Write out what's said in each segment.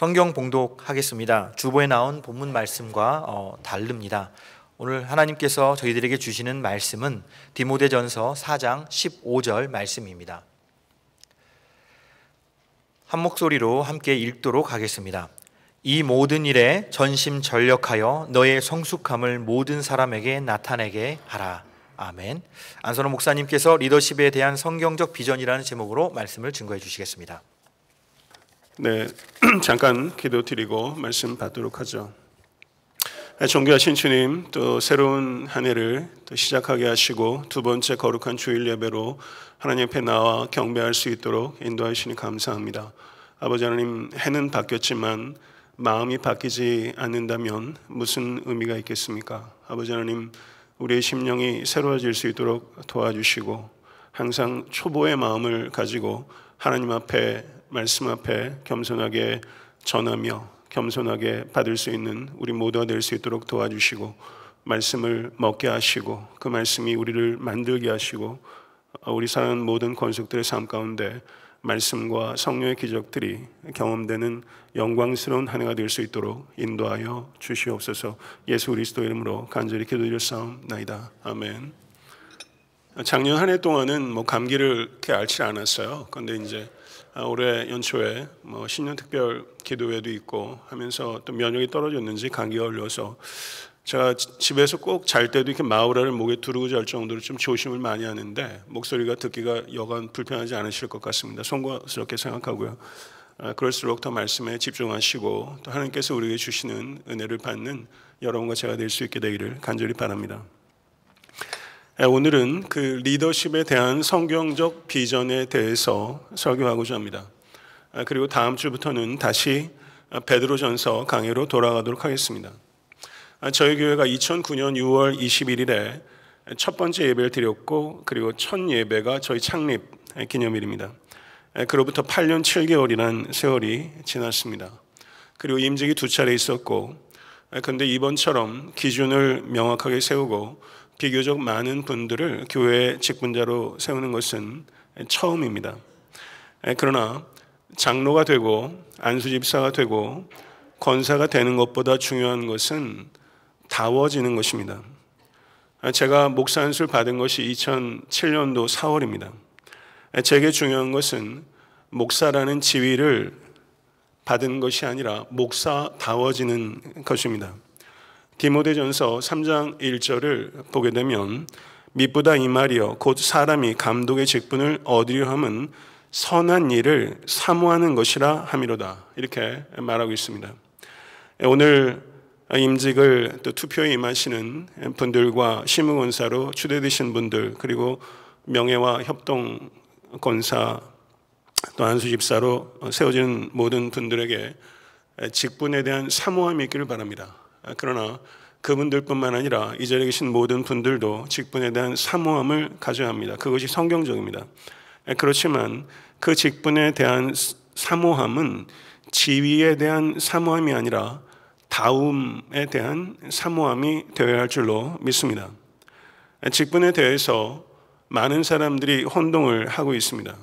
성경 봉독하겠습니다. 주보에 나온 본문 말씀과 다릅니다. 오늘 하나님께서 저희들에게 주시는 말씀은 디모데전서 4장 15절 말씀입니다. 한 목소리로 함께 읽도록 하겠습니다. 이 모든 일에 전심전력하여 너의 성숙함을 모든 사람에게 나타내게 하라. 아멘. 안선호 목사님께서 리더십에 대한 성경적 비전이라는 제목으로 말씀을 증거해 주시겠습니다. 네, 잠깐 기도드리고 말씀 받도록 하죠. 존귀하신 주님, 또 새로운 한 해를 또 시작하게 하시고 두 번째 거룩한 주일 예배로 하나님 앞에 나와 경배할 수 있도록 인도하시니 감사합니다. 아버지 하나님, 해는 바뀌었지만 마음이 바뀌지 않는다면 무슨 의미가 있겠습니까? 아버지 하나님, 우리의 심령이 새로워질 수 있도록 도와주시고 항상 초보의 마음을 가지고 하나님 앞에, 말씀 앞에 겸손하게 전하며 겸손하게 받을 수 있는 우리 모두가 될 수 있도록 도와주시고 말씀을 먹게 하시고 그 말씀이 우리를 만들게 하시고 우리 사는 모든 권속들의 삶 가운데 말씀과 성령의 기적들이 경험되는 영광스러운 한 해가 될 수 있도록 인도하여 주시옵소서. 예수 그리스도 이름으로 간절히 기도드렸사옵나이다. 아멘. 작년 한 해 동안은 감기를 그렇게 앓지 않았어요. 그런데 이제 올해 연초에 신년 특별 기도회도 있고 하면서 또 면역이 떨어졌는지 감기가 걸려서 제가 집에서 꼭 잘 때도 이렇게 마우라를 목에 두르고 잘 정도로 좀 조심을 많이 하는데 목소리가 듣기가 여간 불편하지 않으실 것 같습니다. 송구스럽게 생각하고요. 그럴수록 더 말씀에 집중하시고 또 하나님께서 우리에게 주시는 은혜를 받는 여러분과 제가 될 수 있게 되기를 간절히 바랍니다. 오늘은 그 리더십에 대한 성경적 비전에 대해서 설교하고자 합니다. 그리고 다음 주부터는 다시 베드로전서 강의로 돌아가도록 하겠습니다. 저희 교회가 2009년 6월 21일에 첫 번째 예배를 드렸고 그리고 첫 예배가 저희 창립 기념일입니다. 그로부터 8년 7개월이란 세월이 지났습니다. 그리고 임직이 두 차례 있었고 그런데 이번처럼 기준을 명확하게 세우고 비교적 많은 분들을 교회 직분자로 세우는 것은 처음입니다. 그러나 장로가 되고 안수집사가 되고 권사가 되는 것보다 중요한 것은 다워지는 것입니다. 제가 목사 안수를 받은 것이 2007년도 4월입니다. 제게 중요한 것은 목사라는 지위를 받은 것이 아니라 목사다워지는 것입니다. 디모데전서 3장 1절을 보게 되면 미쁘다 이 말이여 곧 사람이 감독의 직분을 얻으려 함은 선한 일을 사모하는 것이라 함이로다. 이렇게 말하고 있습니다. 오늘 임직을 또 투표에 임하시는 분들과 시무권사로 추대되신 분들 그리고 명예와 협동권사 또 안수집사로 세워지는 모든 분들에게 직분에 대한 사모함이 있기를 바랍니다. 그러나 그분들뿐만 아니라 이 자리에 계신 모든 분들도 직분에 대한 사모함을 가져야 합니다. 그것이 성경적입니다. 그렇지만 그 직분에 대한 사모함은 지위에 대한 사모함이 아니라 다움에 대한 사모함이 되어야 할 줄로 믿습니다. 직분에 대해서 많은 사람들이 혼동을 하고 있습니다.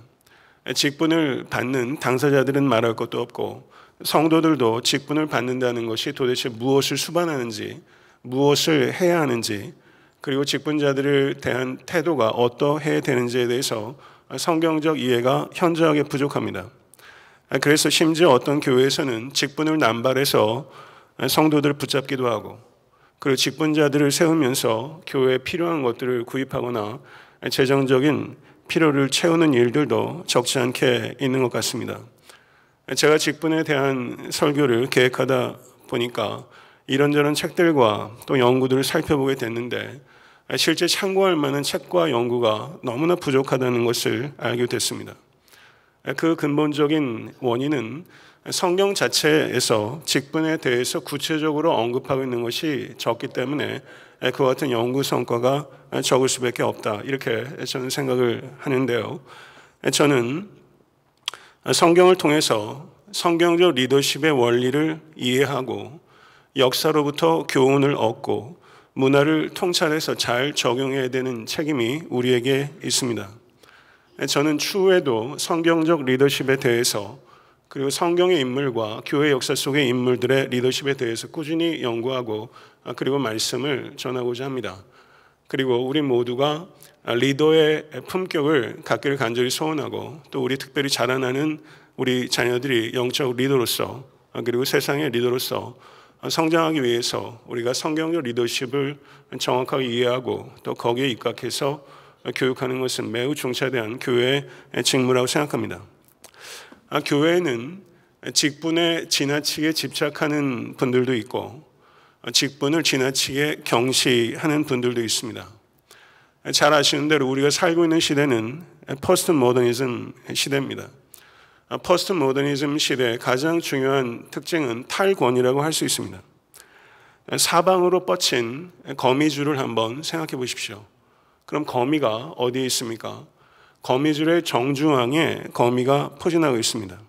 직분을 받는 당사자들은 말할 것도 없고 성도들도 직분을 받는다는 것이 도대체 무엇을 수반하는지 무엇을 해야 하는지 그리고 직분자들을 대한 태도가 어떠해야 되는지에 대해서 성경적 이해가 현저하게 부족합니다. 그래서 심지어 어떤 교회에서는 직분을 남발해서 성도들을 붙잡기도 하고 그리고 직분자들을 세우면서 교회에 필요한 것들을 구입하거나 재정적인 필요를 채우는 일들도 적지 않게 있는 것 같습니다. 제가 직분에 대한 설교를 계획하다 보니까 이런저런 책들과 또 연구들을 살펴보게 됐는데 실제 참고할 만한 책과 연구가 너무나 부족하다는 것을 알게 됐습니다. 그 근본적인 원인은 성경 자체에서 직분에 대해서 구체적으로 언급하고 있는 것이 적기 때문에 그와 같은 연구 성과가 적을 수밖에 없다 이렇게 저는 생각을 하는데요. 저는 성경을 통해서 성경적 리더십의 원리를 이해하고 역사로부터 교훈을 얻고 문화를 통찰해서 잘 적용해야 되는 책임이 우리에게 있습니다. 저는 추후에도 성경적 리더십에 대해서 그리고 성경의 인물과 교회 역사 속의 인물들의 리더십에 대해서 꾸준히 연구하고 그리고 말씀을 전하고자 합니다. 그리고 우리 모두가 리더의 품격을 갖기를 간절히 소원하고 또 우리 특별히 자라나는 우리 자녀들이 영적 리더로서 그리고 세상의 리더로서 성장하기 위해서 우리가 성경적 리더십을 정확하게 이해하고 또 거기에 입각해서 교육하는 것은 매우 중차대한 교회의 직무라고 생각합니다. 교회에는 직분에 지나치게 집착하는 분들도 있고 직분을 지나치게 경시하는 분들도 있습니다. 잘 아시는 대로 우리가 살고 있는 시대는 포스트 모더니즘 시대입니다. 포스트 모더니즘 시대의 가장 중요한 특징은 탈권이라고 할 수 있습니다. 사방으로 뻗친 거미줄을 한번 생각해 보십시오. 그럼 거미가 어디에 있습니까? 거미줄의 정중앙에 거미가 포진하고 있습니다.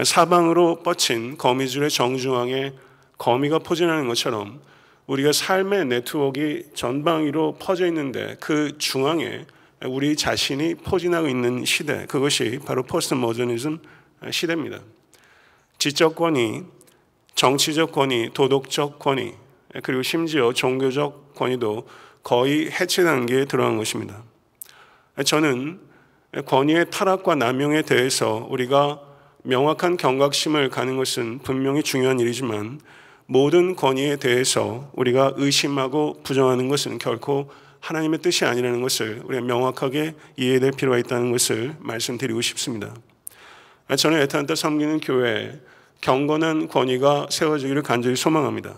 사방으로 뻗친 거미줄의 정중앙에 거미가 포진하는 것처럼 우리가 삶의 네트워크가 전방위로 퍼져 있는데 그 중앙에 우리 자신이 포진하고 있는 시대, 그것이 바로 포스트 모더니즘 시대입니다. 지적 권위, 정치적 권위, 도덕적 권위, 그리고 심지어 종교적 권위도 거의 해체 단계에 들어간 것입니다. 저는 권위의 타락과 남용에 대해서 우리가 명확한 경각심을 가는 것은 분명히 중요한 일이지만 모든 권위에 대해서 우리가 의심하고 부정하는 것은 결코 하나님의 뜻이 아니라는 것을 우리가 명확하게 이해될 필요가 있다는 것을 말씀드리고 싶습니다. 저는 애타한테 섬기는 교회에 경건한 권위가 세워지기를 간절히 소망합니다.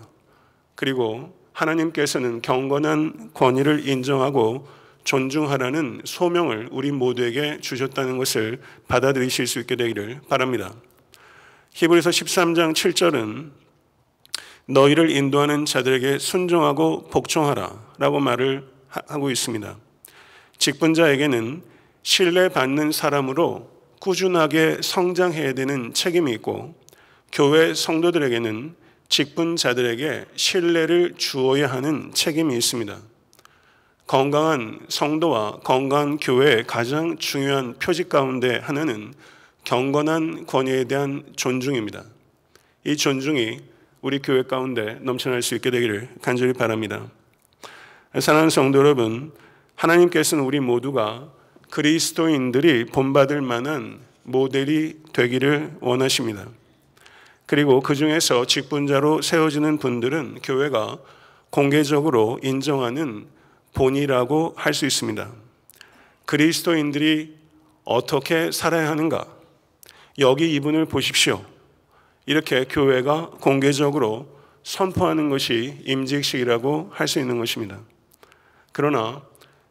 그리고 하나님께서는 경건한 권위를 인정하고 존중하라는 소명을 우리 모두에게 주셨다는 것을 받아들이실 수 있게 되기를 바랍니다. 히브리서 13장 7절은 너희를 인도하는 자들에게 순종하고 복종하라 라고 말을 하고 있습니다. 직분자에게는 신뢰받는 사람으로 꾸준하게 성장해야 되는 책임이 있고 교회 성도들에게는 직분자들에게 신뢰를 주어야 하는 책임이 있습니다. 건강한 성도와 건강한 교회의 가장 중요한 표직 가운데 하나는 경건한 권위에 대한 존중입니다. 이 존중이 우리 교회 가운데 넘쳐날 수 있게 되기를 간절히 바랍니다. 사랑하는 성도 여러분, 하나님께서는 우리 모두가 그리스도인들이 본받을 만한 모델이 되기를 원하십니다. 그리고 그 중에서 직분자로 세워지는 분들은 교회가 공개적으로 인정하는 본이라고 할 수 있습니다. 그리스도인들이 어떻게 살아야 하는가? 여기 이분을 보십시오. 이렇게 교회가 공개적으로 선포하는 것이 임직식이라고 할 수 있는 것입니다. 그러나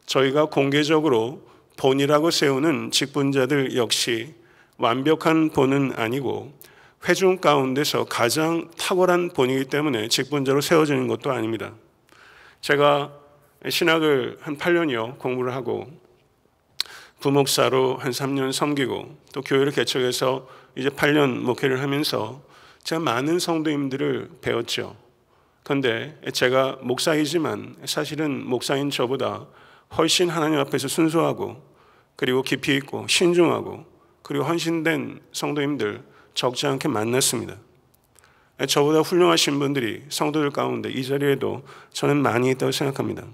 저희가 공개적으로 본이라고 세우는 직분자들 역시 완벽한 본은 아니고 회중 가운데서 가장 탁월한 본이기 때문에 직분자로 세워지는 것도 아닙니다. 제가 신학을 한 8년여 공부를 하고 부목사로 한 3년 섬기고 또 교회를 개척해서 이제 8년 목회를 하면서 제가 많은 성도님들을 배웠죠. 그런데 제가 목사이지만 사실은 목사인 저보다 훨씬 하나님 앞에서 순수하고 그리고 깊이 있고 신중하고 그리고 헌신된 성도님들 적지 않게 만났습니다. 저보다 훌륭하신 분들이 성도들 가운데 이 자리에도 저는 많이 있다고 생각합니다.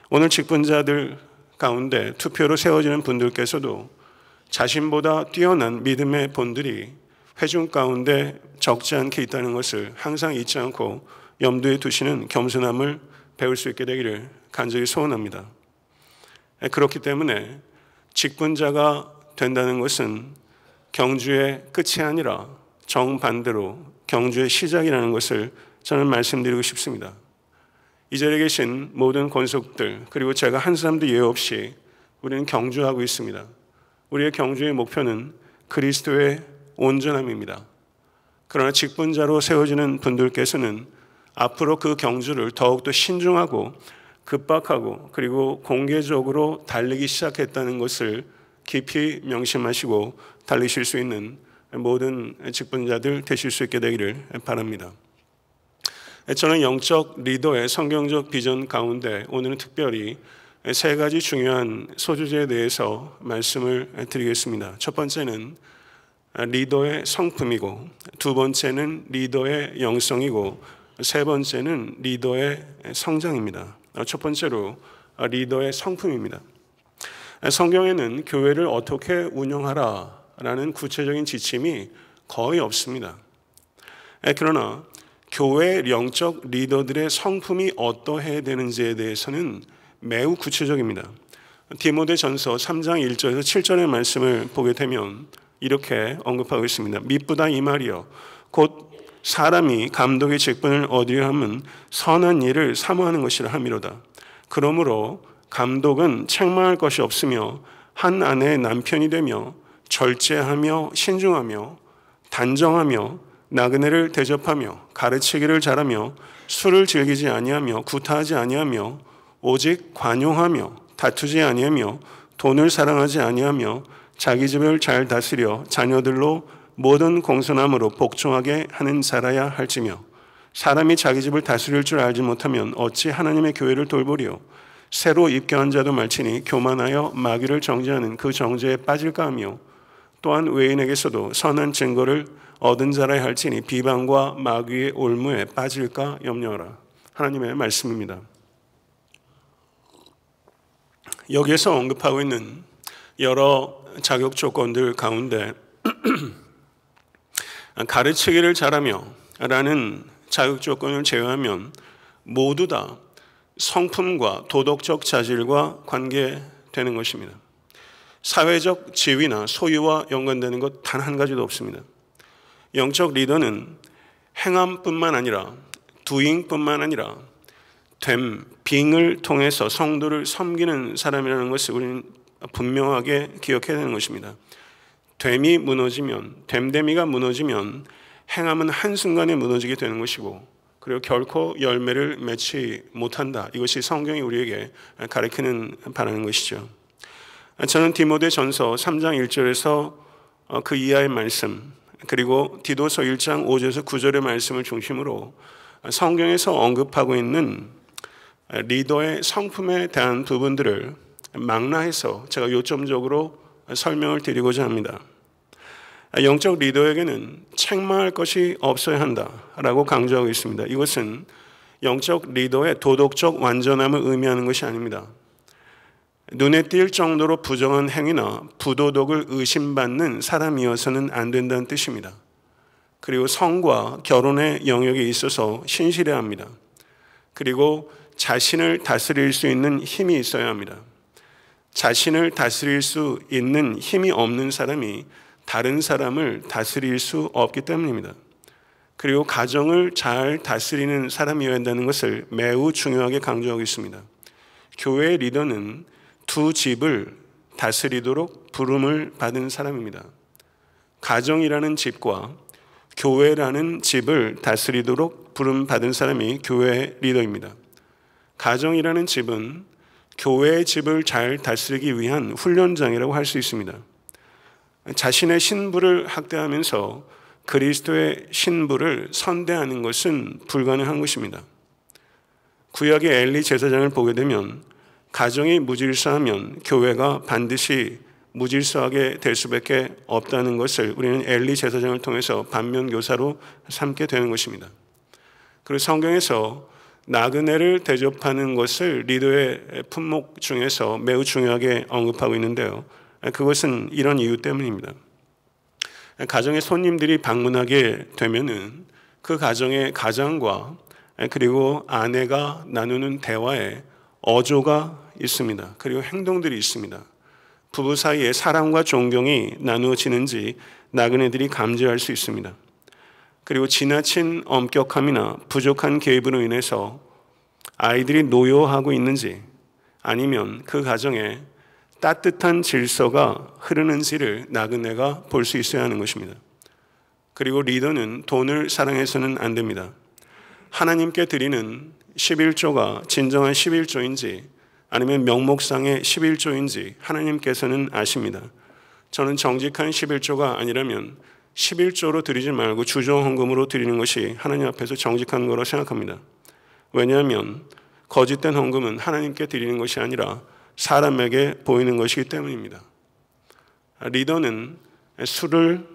오늘 직분자들 가운데 투표로 세워지는 분들께서도 자신보다 뛰어난 믿음의 본들이 회중 가운데 적지 않게 있다는 것을 항상 잊지 않고 염두에 두시는 겸손함을 배울 수 있게 되기를 간절히 소원합니다. 그렇기 때문에 직분자가 된다는 것은 경주의 끝이 아니라 정반대로 경주의 시작이라는 것을 저는 말씀드리고 싶습니다. 이 자리에 계신 모든 권속들 그리고 제가 한 사람도 예외 없이 우리는 경주하고 있습니다. 우리의 경주의 목표는 그리스도의 온전함입니다. 그러나 직분자로 세워지는 분들께서는 앞으로 그 경주를 더욱더 신중하고 급박하고 그리고 공개적으로 달리기 시작했다는 것을 깊이 명심하시고 달리실 수 있는 모든 직분자들 되실 수 있게 되기를 바랍니다. 저는 영적 리더의 성경적 비전 가운데 오늘은 특별히 세 가지 중요한 소주제에 대해서 말씀을 드리겠습니다. 첫 번째는 리더의 성품이고, 두 번째는 리더의 영성이고, 세 번째는 리더의 성장입니다. 첫 번째로 리더의 성품입니다. 성경에는 교회를 어떻게 운영하라라는 구체적인 지침이 거의 없습니다. 그러나 교회 영적 리더들의 성품이 어떠해야 되는지에 대해서는 매우 구체적입니다. 디모데전서 3장 1절에서 7절의 말씀을 보게 되면 이렇게 언급하고 있습니다. 미쁘다 이 말이요 곧 사람이 감독의 직분을 얻으려 함은 선한 일을 사모하는 것이라 함이로다. 그러므로 감독은 책망할 것이 없으며 한 아내의 남편이 되며 절제하며 신중하며 단정하며 나그네를 대접하며 가르치기를 잘하며 술을 즐기지 아니하며 구타하지 아니하며 오직 관용하며 다투지 아니하며 돈을 사랑하지 아니하며 자기 집을 잘 다스려 자녀들로 모든 공손함으로 복종하게 하는 자라야 할지며 사람이 자기 집을 다스릴 줄 알지 못하면 어찌 하나님의 교회를 돌보리요. 새로 입교한 자도 말치니 교만하여 마귀를 정죄하는 그 정죄에 빠질까 하며 또한 외인에게서도 선한 증거를 얻은 자라야 할지니 비방과 마귀의 올무에 빠질까 염려하라. 하나님의 말씀입니다. 여기에서 언급하고 있는 여러 자격 조건들 가운데 가르치기를 잘하며 라는 자격 조건을 제외하면 모두 다 성품과 도덕적 자질과 관계되는 것입니다. 사회적 지위나 소유와 연관되는 것 단 한 가지도 없습니다. 영적 리더는 행함뿐만 아니라 doing뿐만 아니라 being을 통해서 성도를 섬기는 사람이라는 것을 우리는 분명하게 기억해야 되는 것입니다. 됨이 무너지면, 됨됨이가 무너지면 행함은 한순간에 무너지게 되는 것이고, 그리고 결코 열매를 맺지 못한다. 이것이 성경이 우리에게 가르치는 바라는 것이죠. 저는 디모데전서 3장 1절에서 그 이하의 말씀, 그리고 디도서 1장 5절에서 9절의 말씀을 중심으로 성경에서 언급하고 있는 리더의 성품에 대한 부분들을 망라해서 제가 요점적으로 설명을 드리고자 합니다. 영적 리더에게는 책망할 것이 없어야 한다라고 강조하고 있습니다. 이것은 영적 리더의 도덕적 완전함을 의미하는 것이 아닙니다. 눈에 띌 정도로 부정한 행위나 부도덕을 의심받는 사람이어서는 안 된다는 뜻입니다. 그리고 성과 결혼의 영역에 있어서 신실해야 합니다. 그리고 자신을 다스릴 수 있는 힘이 있어야 합니다. 자신을 다스릴 수 있는 힘이 없는 사람이 다른 사람을 다스릴 수 없기 때문입니다. 그리고 가정을 잘 다스리는 사람이어야 한다는 것을 매우 중요하게 강조하고 있습니다. 교회의 리더는 두 집을 다스리도록 부름을 받은 사람입니다. 가정이라는 집과 교회라는 집을 다스리도록 부름 받은 사람이 교회의 리더입니다. 가정이라는 집은 교회의 집을 잘 다스리기 위한 훈련장이라고 할 수 있습니다. 자신의 신부를 학대하면서 그리스도의 신부를 선대하는 것은 불가능한 것입니다. 구약의 엘리 제사장을 보게 되면 가정이 무질서하면 교회가 반드시 무질서하게 될 수밖에 없다는 것을 우리는 엘리 제사장을 통해서 반면교사로 삼게 되는 것입니다. 그리고 성경에서 나그네를 대접하는 것을 리더의 품목 중에서 매우 중요하게 언급하고 있는데요. 그것은 이런 이유 때문입니다. 가정에 손님들이 방문하게 되면은 그 가정의 가장과 그리고 아내가 나누는 대화에 어조가 있습니다. 그리고 행동들이 있습니다. 부부 사이에 사랑과 존경이 나누어지는지 나그네들이 감지할 수 있습니다. 그리고 지나친 엄격함이나 부족한 개입으로 인해서 아이들이 노여하고 있는지 아니면 그 가정에 따뜻한 질서가 흐르는지를 나그네가 볼 수 있어야 하는 것입니다. 그리고 리더는 돈을 사랑해서는 안 됩니다. 하나님께 드리는 11조가 진정한 11조인지 아니면 명목상의 11조인지 하나님께서는 아십니다. 저는 정직한 11조가 아니라면 11조로 드리지 말고 주조헌금으로 드리는 것이 하나님 앞에서 정직한 거라고 생각합니다. 왜냐하면 거짓된 헌금은 하나님께 드리는 것이 아니라 사람에게 보이는 것이기 때문입니다. 리더는 술을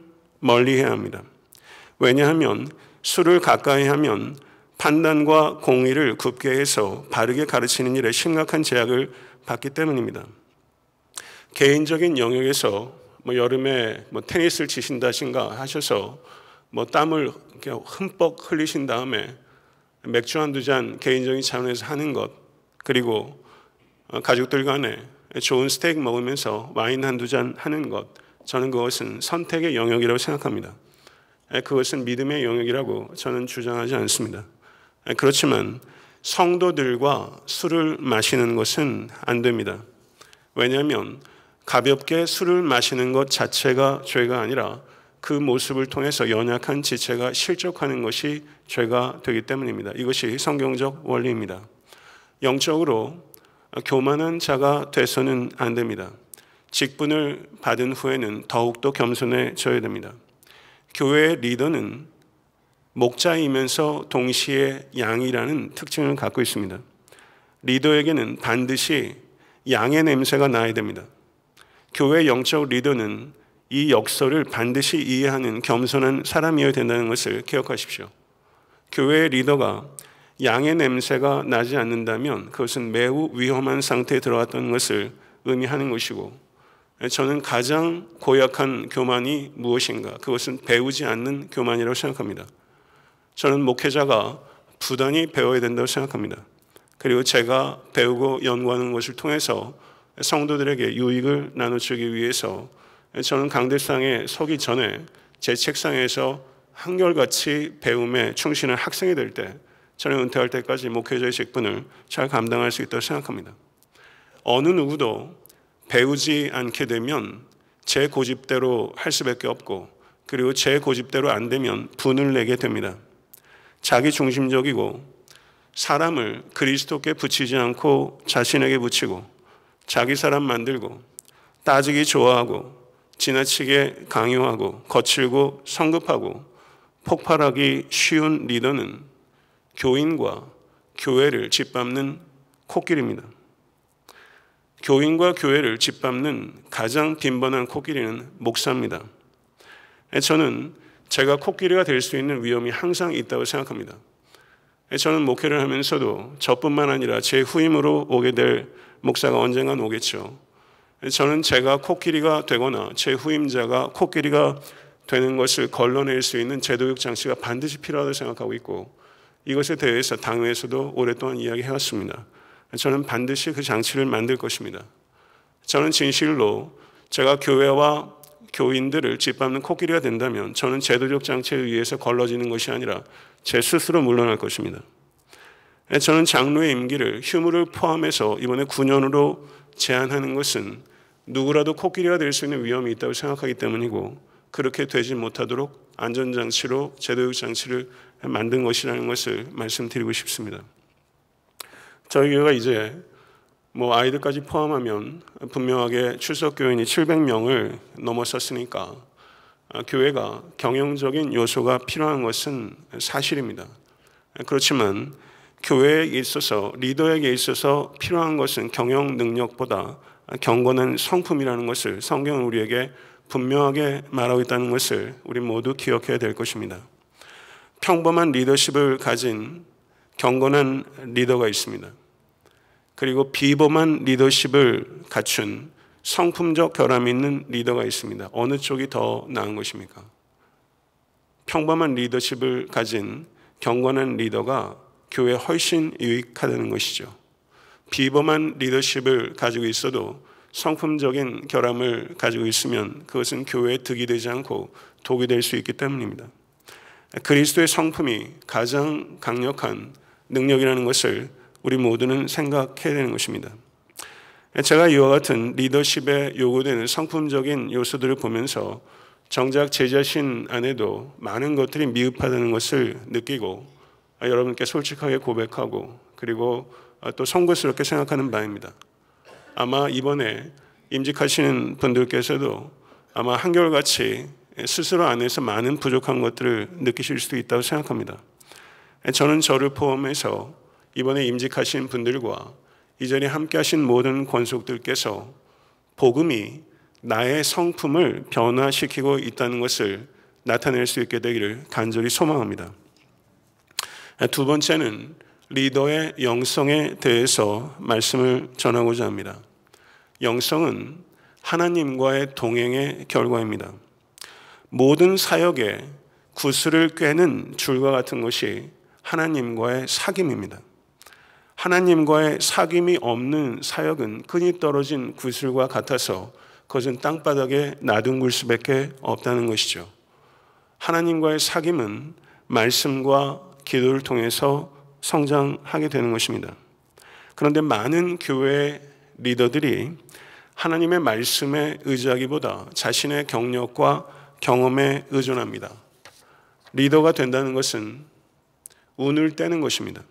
멀리해야 합니다. 왜냐하면 술을 가까이 하면 판단과 공의를 굽게 해서 바르게 가르치는 일에 심각한 제약을 받기 때문입니다. 개인적인 영역에서 여름에 테니스를 치신다신가 하셔서 땀을 흠뻑 흘리신 다음에 맥주 한두 잔 개인적인 차원에서 하는 것, 그리고 가족들 간에 좋은 스테이크 먹으면서 와인 한두 잔 하는 것, 저는 그것은 선택의 영역이라고 생각합니다. 그것은 믿음의 영역이라고 저는 주장하지 않습니다. 그렇지만 성도들과 술을 마시는 것은 안 됩니다. 왜냐하면 가볍게 술을 마시는 것 자체가 죄가 아니라 그 모습을 통해서 연약한 지체가 실족하는 것이 죄가 되기 때문입니다. 이것이 성경적 원리입니다. 영적으로 교만한 자가 돼서는 안 됩니다. 직분을 받은 후에는 더욱더 겸손해져야 됩니다. 교회의 리더는 목자이면서 동시에 양이라는 특징을 갖고 있습니다. 리더에게는 반드시 양의 냄새가 나야 됩니다. 교회 영적 리더는 이 역설을 반드시 이해하는 겸손한 사람이어야 된다는 것을 기억하십시오. 교회의 리더가 양의 냄새가 나지 않는다면 그것은 매우 위험한 상태에 들어갔다는 것을 의미하는 것이고, 저는 가장 고약한 교만이 무엇인가? 그것은 배우지 않는 교만이라고 생각합니다. 저는 목회자가 부단히 배워야 된다고 생각합니다. 그리고 제가 배우고 연구하는 것을 통해서 성도들에게 유익을 나눠주기 위해서 저는 강대상에 서기 전에 제 책상에서 한결같이 배움에 충실한 학생이 될 때, 저는 은퇴할 때까지 목회자의 직분을 잘 감당할 수 있다고 생각합니다. 어느 누구도 배우지 않게 되면 제 고집대로 할 수밖에 없고, 그리고 제 고집대로 안 되면 분을 내게 됩니다. 자기 중심적이고 사람을 그리스도께 붙이지 않고 자신에게 붙이고 자기 사람 만들고 따지기 좋아하고 지나치게 강요하고 거칠고 성급하고 폭발하기 쉬운 리더는 교인과 교회를 짓밟는 코끼리입니다. 교인과 교회를 짓밟는 가장 빈번한 코끼리는 목사입니다. 저는 제가 코끼리가 될 수 있는 위험이 항상 있다고 생각합니다. 저는 목회를 하면서도 저뿐만 아니라 제 후임으로 오게 될 목사가 언젠간 오겠죠. 저는 제가 코끼리가 되거나 제 후임자가 코끼리가 되는 것을 걸러낼 수 있는 제도적 장치가 반드시 필요하다고 생각하고 있고, 이것에 대해서 당회에서도 오랫동안 이야기해왔습니다. 저는 반드시 그 장치를 만들 것입니다. 저는 진실로 제가 교회와 교인들을 짓밟는 코끼리가 된다면 저는 제도적 장치에 의해서 걸러지는 것이 아니라 제 스스로 물러날 것입니다. 저는 장로의 임기를 휴무를 포함해서 이번에 9년으로 제한하는 것은 누구라도 코끼리가 될 수 있는 위험이 있다고 생각하기 때문이고, 그렇게 되지 못하도록 안전장치로 제도적 장치를 만든 것이라는 것을 말씀드리고 싶습니다. 저희 교회가 이제 아이들까지 포함하면 분명하게 출석교인이 700명을 넘어섰으니까 교회가 경영적인 요소가 필요한 것은 사실입니다. 그렇지만 교회에 있어서, 리더에게 있어서 필요한 것은 경영 능력보다 경건한 성품이라는 것을 성경은 우리에게 분명하게 말하고 있다는 것을 우리 모두 기억해야 될 것입니다. 평범한 리더십을 가진 경건한 리더가 있습니다. 그리고 비범한 리더십을 갖춘 성품적 결함이 있는 리더가 있습니다. 어느 쪽이 더 나은 것입니까? 평범한 리더십을 가진 경건한 리더가 교회에 훨씬 유익하다는 것이죠. 비범한 리더십을 가지고 있어도 성품적인 결함을 가지고 있으면 그것은 교회에 득이 되지 않고 독이 될 수 있기 때문입니다. 그리스도의 성품이 가장 강력한 능력이라는 것을 우리 모두는 생각해야 되는 것입니다. 제가 이와 같은 리더십에 요구되는 성품적인 요소들을 보면서 정작 제 자신 안에도 많은 것들이 미흡하다는 것을 느끼고 여러분께 솔직하게 고백하고, 그리고 또 송구스럽게 생각하는 바입니다. 아마 이번에 임직하시는 분들께서도 아마 한결같이 스스로 안에서 많은 부족한 것들을 느끼실 수도 있다고 생각합니다. 저는 저를 포함해서 이번에 임직하신 분들과 이 자리에 함께 하신 모든 권속들께서 복음이 나의 성품을 변화시키고 있다는 것을 나타낼 수 있게 되기를 간절히 소망합니다. 두 번째는 리더의 영성에 대해서 말씀을 전하고자 합니다. 영성은 하나님과의 동행의 결과입니다. 모든 사역에 구슬을 꿰는 줄과 같은 것이 하나님과의 사귐입니다. 하나님과의 사귐이 없는 사역은 끈이 떨어진 구슬과 같아서 그것은 땅바닥에 놔둔 수밖에 없다는 것이죠. 하나님과의 사귐은 말씀과 기도를 통해서 성장하게 되는 것입니다. 그런데 많은 교회 리더들이 하나님의 말씀에 의지하기보다 자신의 경력과 경험에 의존합니다. 리더가 된다는 것은 운을 떼는 것입니다.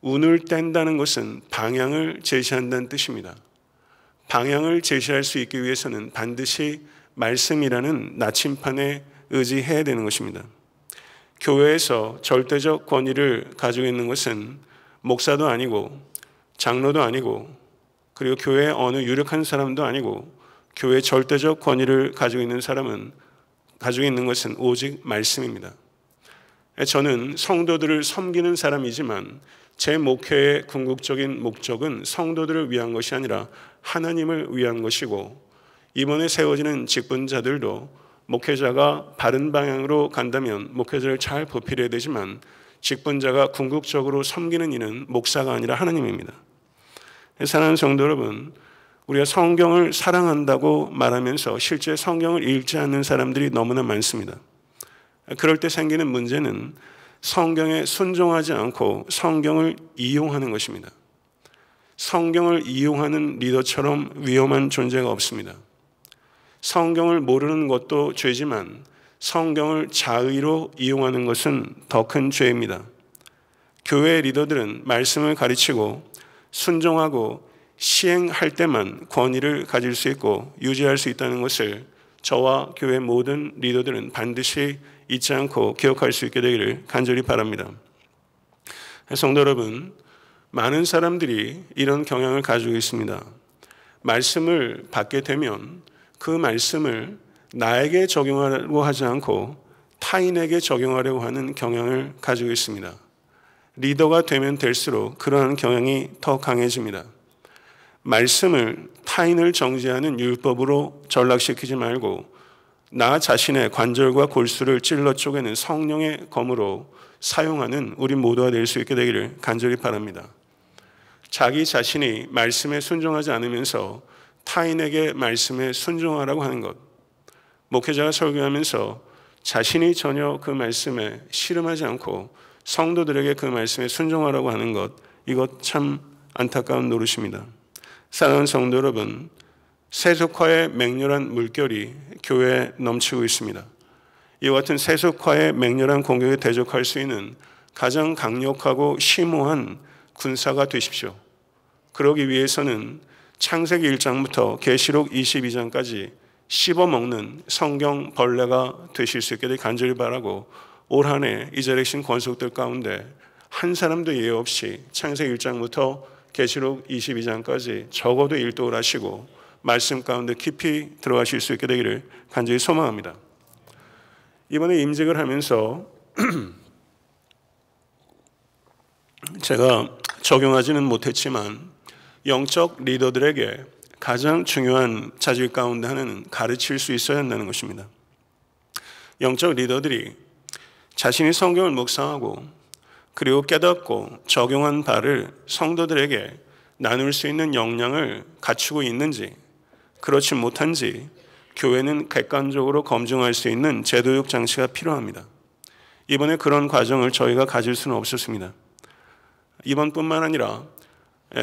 운을 뗀다는 것은 방향을 제시한다는 뜻입니다. 방향을 제시할 수 있기 위해서는 반드시 말씀이라는 나침판에 의지해야 되는 것입니다. 교회에서 절대적 권위를 가지고 있는 것은 목사도 아니고 장로도 아니고 그리고 교회의 어느 유력한 사람도 아니고 교회의 절대적 권위를 가지고 있는 것은 오직 말씀입니다. 저는 성도들을 섬기는 사람이지만 제 목회의 궁극적인 목적은 성도들을 위한 것이 아니라 하나님을 위한 것이고, 이번에 세워지는 직분자들도 목회자가 바른 방향으로 간다면 목회자를 잘 보필해야 되지만 직분자가 궁극적으로 섬기는 이는 목사가 아니라 하나님입니다. 사랑하는 성도 여러분, 우리가 성경을 사랑한다고 말하면서 실제 성경을 읽지 않는 사람들이 너무나 많습니다. 그럴 때 생기는 문제는 성경에 순종하지 않고 성경을 이용하는 것입니다. 성경을 이용하는 리더처럼 위험한 존재가 없습니다. 성경을 모르는 것도 죄지만 성경을 자의로 이용하는 것은 더 큰 죄입니다. 교회 리더들은 말씀을 가르치고 순종하고 시행할 때만 권위를 가질 수 있고 유지할 수 있다는 것을 저와 교회 모든 리더들은 반드시 잊지 않고 기억할 수 있게 되기를 간절히 바랍니다. 성도 여러분, 많은 사람들이 이런 경향을 가지고 있습니다. 말씀을 받게 되면 그 말씀을 나에게 적용하려고 하지 않고 타인에게 적용하려고 하는 경향을 가지고 있습니다. 리더가 되면 될수록 그러한 경향이 더 강해집니다. 말씀을 타인을 정죄하는 율법으로 전락시키지 말고 나 자신의 관절과 골수를 찔러 쪼개는 성령의 검으로 사용하는 우리 모두가 될 수 있게 되기를 간절히 바랍니다. 자기 자신이 말씀에 순종하지 않으면서 타인에게 말씀에 순종하라고 하는 것, 목회자가 설교하면서 자신이 전혀 그 말씀에 씨름하지 않고 성도들에게 그 말씀에 순종하라고 하는 것, 이것 참 안타까운 노릇입니다. 사랑하는 성도 여러분, 세속화의 맹렬한 물결이 교회에 넘치고 있습니다. 이와 같은 세속화의 맹렬한 공격에 대적할 수 있는 가장 강력하고 심오한 군사가 되십시오. 그러기 위해서는 창세기 1장부터 계시록 22장까지 씹어먹는 성경 벌레가 되실 수 있게 되길 간절히 바라고, 올 한 해 이 자리에 계신 권속들 가운데 한 사람도 예외 없이 창세기 1장부터 계시록 22장까지 적어도 일독을 하시고 말씀 가운데 깊이 들어가실 수 있게 되기를 간절히 소망합니다. 이번에 임직을 하면서 제가 적용하지는 못했지만 영적 리더들에게 가장 중요한 자질 가운데 하나는 가르칠 수 있어야 한다는 것입니다. 영적 리더들이 자신이 성경을 묵상하고 그리고 깨닫고 적용한 바를 성도들에게 나눌 수 있는 역량을 갖추고 있는지, 그렇지 못한지 교회는 객관적으로 검증할 수 있는 제도육 장치가 필요합니다. 이번에 그런 과정을 저희가 가질 수는 없었습니다. 이번뿐만 아니라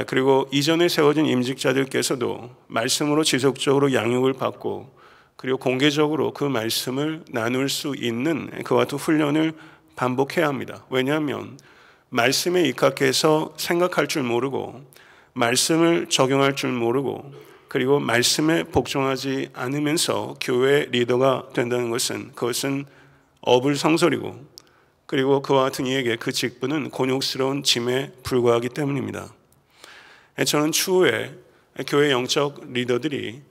그리고 이전에 세워진 임직자들께서도 말씀으로 지속적으로 양육을 받고 그리고 공개적으로 그 말씀을 나눌 수 있는 그와 같은 훈련을 반복해야 합니다. 왜냐하면 말씀에 입각해서 생각할 줄 모르고 말씀을 적용할 줄 모르고 그리고 말씀에 복종하지 않으면서 교회 리더가 된다는 것은 그것은 어불성설이고 그리고 그와 같은 이에게 그 직분은 곤욕스러운 짐에 불과하기 때문입니다. 저는 추후에 교회 영적 리더들이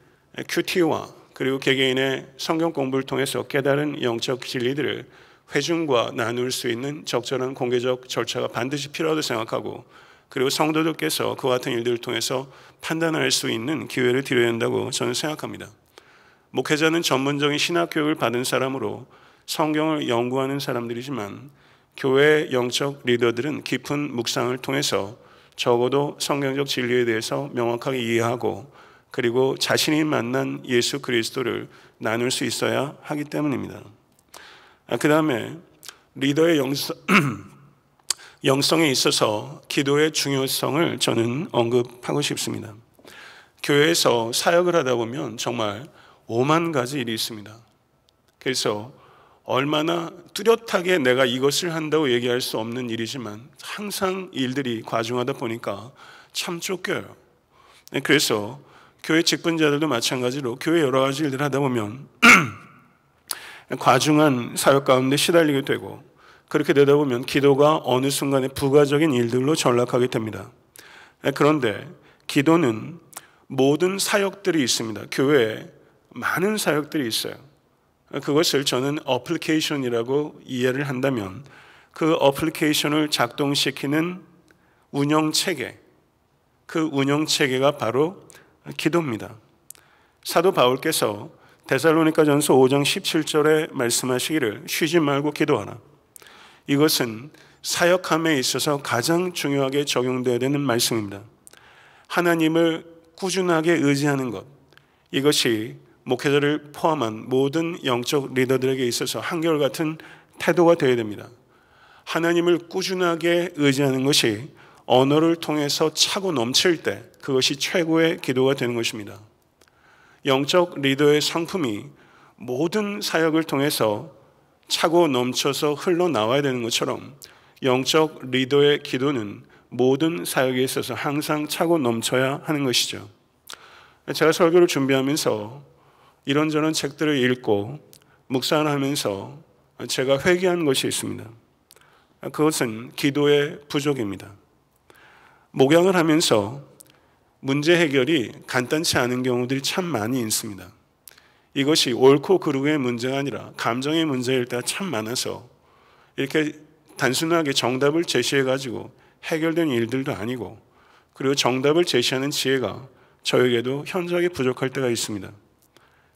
큐티와 그리고 개개인의 성경 공부를 통해서 깨달은 영적 진리들을 회중과 나눌 수 있는 적절한 공개적 절차가 반드시 필요하다고 생각하고, 그리고 성도들께서 그와 같은 일들을 통해서 판단할 수 있는 기회를 드려야 한다고 저는 생각합니다. 목회자는 전문적인 신학 교육을 받은 사람으로 성경을 연구하는 사람들이지만, 교회 영적 리더들은 깊은 묵상을 통해서 적어도 성경적 진리에 대해서 명확하게 이해하고, 그리고 자신이 만난 예수 그리스도를 나눌 수 있어야 하기 때문입니다. 그 다음에 리더의 영성에 있어서 기도의 중요성을 저는 언급하고 싶습니다. 교회에서 사역을 하다 보면 정말 5만 가지 일이 있습니다. 그래서 얼마나 뚜렷하게 내가 이것을 한다고 얘기할 수 없는 일이지만 항상 일들이 과중하다 보니까 참 쫓겨요. 그래서 교회 직분자들도 마찬가지로 교회 여러 가지 일들을 하다 보면 과중한 사역 가운데 시달리게 되고, 그렇게 되다 보면 기도가 어느 순간에 부가적인 일들로 전락하게 됩니다. 그런데 기도는 모든 사역들이 있습니다. 교회에 많은 사역들이 있어요. 그것을 저는 어플리케이션이라고 이해를 한다면, 그 어플리케이션을 작동시키는 운영체계, 그 운영체계가 바로 기도입니다. 사도 바울께서 데살로니가전서 5장 17절에 말씀하시기를 쉬지 말고 기도하라. 이것은 사역함에 있어서 가장 중요하게 적용되어야 되는 말씀입니다. 하나님을 꾸준하게 의지하는 것, 이것이 목회자를 포함한 모든 영적 리더들에게 있어서 한결같은 태도가 되어야 됩니다. 하나님을 꾸준하게 의지하는 것이 언어를 통해서 차고 넘칠 때 그것이 최고의 기도가 되는 것입니다. 영적 리더의 성품이 모든 사역을 통해서 차고 넘쳐서 흘러나와야 되는 것처럼, 영적 리더의 기도는 모든 사역에 있어서 항상 차고 넘쳐야 하는 것이죠. 제가 설교를 준비하면서 이런저런 책들을 읽고 묵상을 하면서 제가 회개한 것이 있습니다. 그것은 기도의 부족입니다. 목양을 하면서 문제 해결이 간단치 않은 경우들이 참 많이 있습니다. 이것이 옳고 그르고의 문제가 아니라 감정의 문제일 때가 참 많아서 이렇게 단순하게 정답을 제시해가지고 해결된 일들도 아니고, 그리고 정답을 제시하는 지혜가 저에게도 현저하게 부족할 때가 있습니다.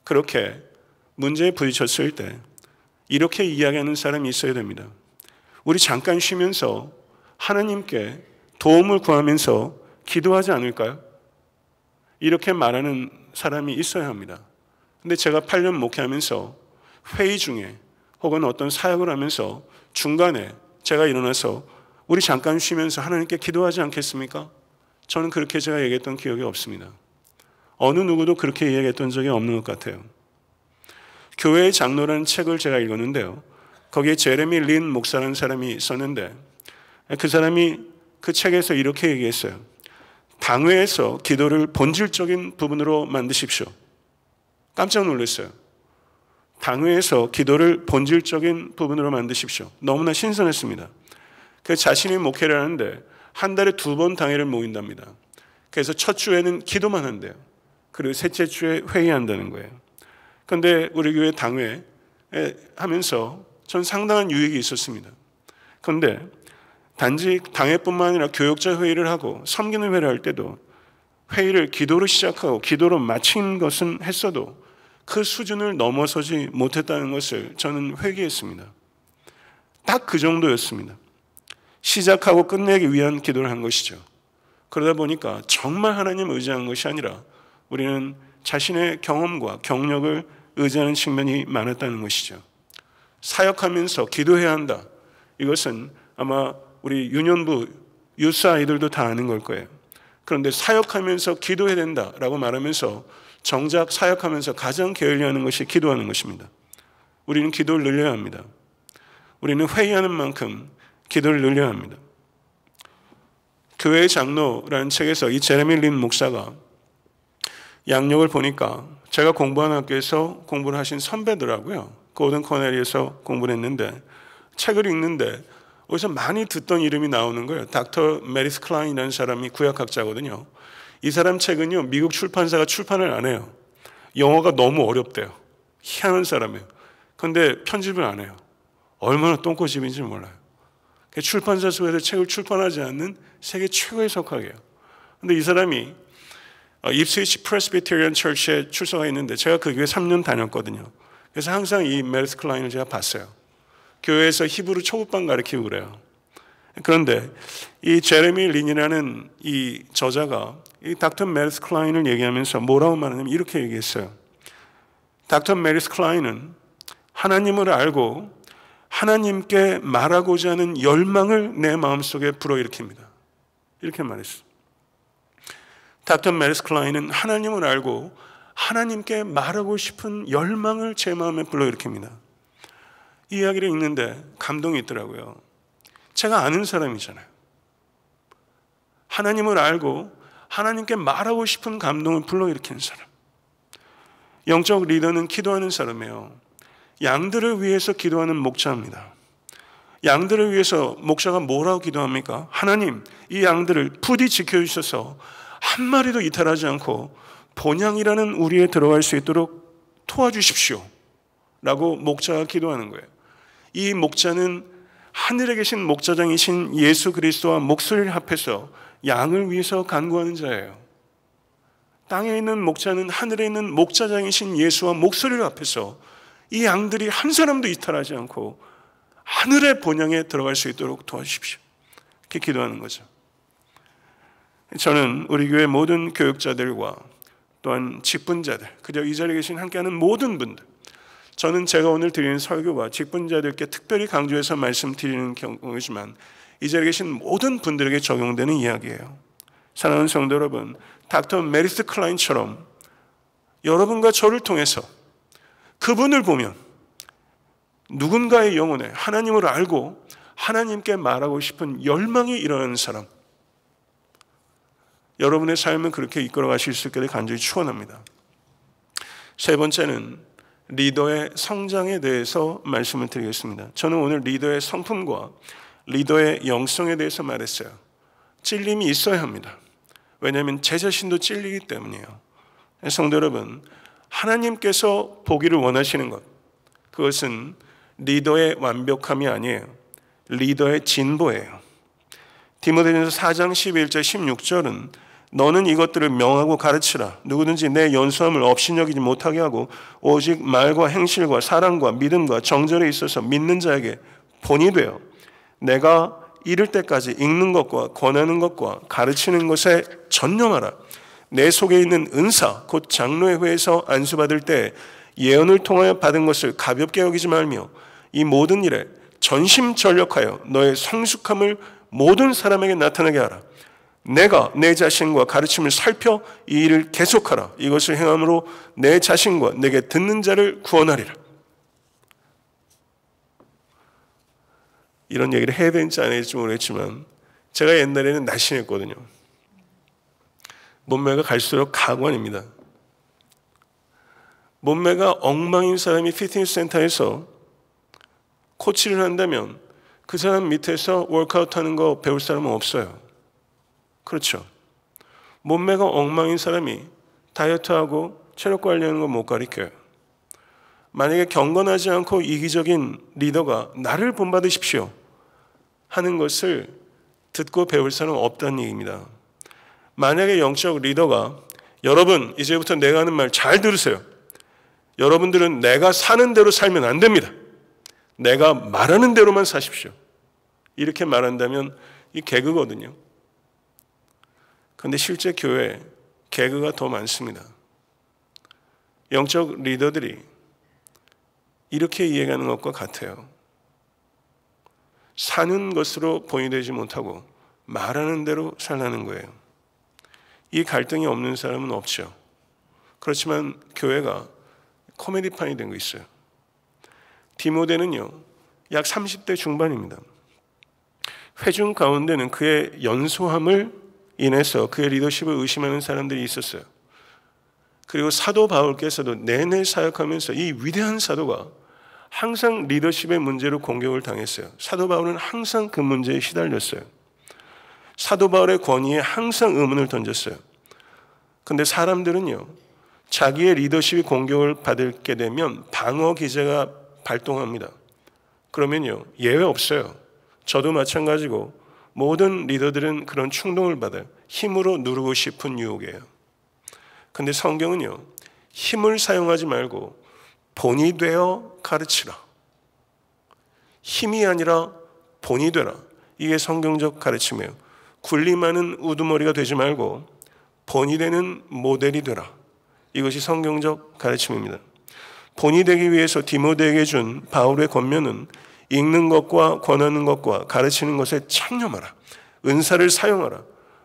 그렇게 문제에 부딪혔을 때 이렇게 이야기하는 사람이 있어야 됩니다. 우리 잠깐 쉬면서 하나님께 도움을 구하면서 기도하지 않을까요? 이렇게 말하는 사람이 있어야 합니다. 근데 제가 8년 목회하면서 회의 중에 혹은 어떤 사역을 하면서 중간에 제가 일어나서 우리 잠깐 쉬면서 하나님께 기도하지 않겠습니까? 저는 그렇게 제가 얘기했던 기억이 없습니다. 어느 누구도 그렇게 이야기했던 적이 없는 것 같아요. 교회의 장로라는 책을 제가 읽었는데요, 거기에 제레미 린 목사라는 사람이 있었는데, 그 사람이 그 책에서 이렇게 얘기했어요. 당회에서 기도를 본질적인 부분으로 만드십시오. 깜짝 놀랐어요. 당회에서 기도를 본질적인 부분으로 만드십시오. 너무나 신선했습니다. 그 자신이 목회를 하는데 한 달에 2번 당회를 모인답니다. 그래서 첫 주에는 기도만 한대요. 그리고 셋째 주에 회의한다는 거예요. 그런데 우리 교회 당회 하면서 전 상당한 유익이 있었습니다. 그런데 단지 당회뿐만 아니라 교역자 회의를 하고 섬기는 회의를 할 때도 회의를 기도로 시작하고 기도로 마친 것은 했어도 그 수준을 넘어서지 못했다는 것을 저는 회개했습니다. 딱 그 정도였습니다. 시작하고 끝내기 위한 기도를 한 것이죠. 그러다 보니까 정말 하나님 의지하는 것이 아니라 우리는 자신의 경험과 경력을 의지하는 측면이 많았다는 것이죠. 사역하면서 기도해야 한다. 이것은 아마 우리 유년부 유스 아이들도 다 아는 걸 거예요. 그런데 사역하면서 기도해야 된다라고 말하면서 정작 사역하면서 가장 게을리하는 것이 기도하는 것입니다. 우리는 기도를 늘려야 합니다. 우리는 회의하는 만큼 기도를 늘려야 합니다. 교회의 장로라는 책에서 이 제레미 린 목사가 양력을 보니까 제가 공부하는 학교에서 공부를 하신 선배더라고요. 고든 코넬리에서 공부를 했는데 책을 읽는데 어디서 많이 듣던 이름이 나오는 거예요. 닥터 메리스 클라인이라는 사람이 구약학자거든요. 이 사람 책은요, 미국 출판사가 출판을 안 해요. 영어가 너무 어렵대요. 희한한 사람이에요. 근데 편집을 안 해요. 얼마나 똥꼬집인지 몰라요. 출판사 속에서 책을 출판하지 않는 세계 최고의 석학이에요. 근데 이 사람이 입스위치 프레스비테리언 처치에 출석해 있는데 제가 그 교회 3년 다녔거든요. 그래서 항상 이 메리스 클라인을 제가 봤어요. 교회에서 히브리 초급반 가르치고 그래요. 그런데 이 제레미 린이라는 이 저자가 이 닥터 메리스 클라인을 얘기하면서 뭐라고 말하냐면 이렇게 얘기했어요. 닥터 메리스 클라인은 하나님을 알고 하나님께 말하고자 하는 열망을 내 마음속에 불어일으킵니다. 이렇게 말했어요. 닥터 메리스 클라인은 하나님을 알고 하나님께 말하고 싶은 열망을 제 마음에 불러일으킵니다. 이 이야기를 읽는데 감동이 있더라고요. 제가 아는 사람이잖아요. 하나님을 알고 하나님께 말하고 싶은 감동을 불러일으키는 사람. 영적 리더는 기도하는 사람이에요. 양들을 위해서 기도하는 목자입니다. 양들을 위해서 목자가 뭐라고 기도합니까? 하나님, 이 양들을 부디 지켜주셔서 한 마리도 이탈하지 않고 본향이라는 우리에 들어갈 수 있도록 도와주십시오 라고 목자가 기도하는 거예요. 이 목자는 하늘에 계신 목자장이신 예수 그리스도와 목소리를 합해서 양을 위해서 간구하는 자예요. 땅에 있는 목자는 하늘에 있는 목자장이신 예수와 목소리를 합해서 이 양들이 한 사람도 이탈하지 않고 하늘의 본향에 들어갈 수 있도록 도와주십시오. 이렇게 기도하는 거죠. 저는 우리 교회 모든 교육자들과 또한 직분자들, 그저 이 자리에 계신 함께하는 모든 분들, 저는 제가 오늘 드리는 설교와 직분자들께 특별히 강조해서 말씀드리는 경우이지만 이 자리에 계신 모든 분들에게 적용되는 이야기예요. 사랑하는 성도 여러분, 닥터 메리스 클라인처럼 여러분과 저를 통해서 그분을 보면 누군가의 영혼에 하나님을 알고 하나님께 말하고 싶은 열망이 일어나는 사람, 여러분의 삶은 그렇게 이끌어 가실 수 있기를 간절히 축원합니다. 세 번째는 리더의 성장에 대해서 말씀을 드리겠습니다. 저는 오늘 리더의 성품과 리더의 영성에 대해서 말했어요. 찔림이 있어야 합니다. 왜냐하면 제 자신도 찔리기 때문이에요. 성도 여러분, 하나님께서 보기를 원하시는 것, 그것은 리더의 완벽함이 아니에요. 리더의 진보예요. 디모데전서 4장 11절 16절은 너는 이것들을 명하고 가르치라. 누구든지 내 연수함을 업신여기지 못하게 하고 오직 말과 행실과 사랑과 믿음과 정절에 있어서 믿는 자에게 본이 되어 내가 이를 때까지 읽는 것과 권하는 것과 가르치는 것에 전념하라. 내 속에 있는 은사 곧 장로의 회에서 안수받을 때 예언을 통하여 받은 것을 가볍게 여기지 말며 이 모든 일에 전심전력하여 너의 성숙함을 모든 사람에게 나타나게 하라. 내가 내 자신과 가르침을 살펴 이 일을 계속하라. 이것을 행함으로 내 자신과 내게 듣는 자를 구원하리라. 이런 얘기를 해야 되는지 안 해야 될지 모르겠지만 제가 옛날에는 날씬했거든요. 몸매가 갈수록 가관입니다. 몸매가 엉망인 사람이 피트니스 센터에서 코치를 한다면 그 사람 밑에서 워크아웃 하는 거 배울 사람은 없어요. 그렇죠. 몸매가 엉망인 사람이 다이어트하고 체력 관리하는 거 못 가르쳐요. 만약에 경건하지 않고 이기적인 리더가 나를 본받으십시오 하는 것을 듣고 배울 사람은 없다는 얘기입니다. 만약에 영적 리더가 여러분 이제부터 내가 하는 말 잘 들으세요. 여러분들은 내가 사는 대로 살면 안 됩니다. 내가 말하는 대로만 사십시오. 이렇게 말한다면 이 개그거든요. 그런데 실제 교회에 개그가 더 많습니다. 영적 리더들이 이렇게 이해하는 것과 같아요. 사는 것으로 본이 되지 못하고 말하는 대로 살라는 거예요. 이 갈등이 없는 사람은 없죠. 그렇지만 교회가 코미디판이 된 거 있어요. 디모데는요, 약 30대 중반입니다. 회중 가운데는 그의 연소함을 인해서 그의 리더십을 의심하는 사람들이 있었어요. 그리고 사도 바울께서도 내내 사역하면서 이 위대한 사도가 항상 리더십의 문제로 공격을 당했어요. 사도 바울은 항상 그 문제에 시달렸어요. 사도 바울의 권위에 항상 의문을 던졌어요. 그런데 사람들은요, 자기의 리더십이 공격을 받게 되면 방어 기제가 발동합니다. 그러면요, 예외 없어요. 저도 마찬가지고 모든 리더들은 그런 충동을 받아요. 힘으로 누르고 싶은 유혹이에요. 근데 성경은요, 힘을 사용하지 말고 본이 되어 가르치라. 힘이 아니라 본이 되라. 이게 성경적 가르침이에요. 군림하는 우두머리가 되지 말고 본이 되는 모델이 되라. 이것이 성경적 가르침입니다. 본이 되기 위해서 디모데에게 준 바울의 권면은 읽는 것과 권하는 것과 가르치는 것에 창념하라. 은사를 사용하라.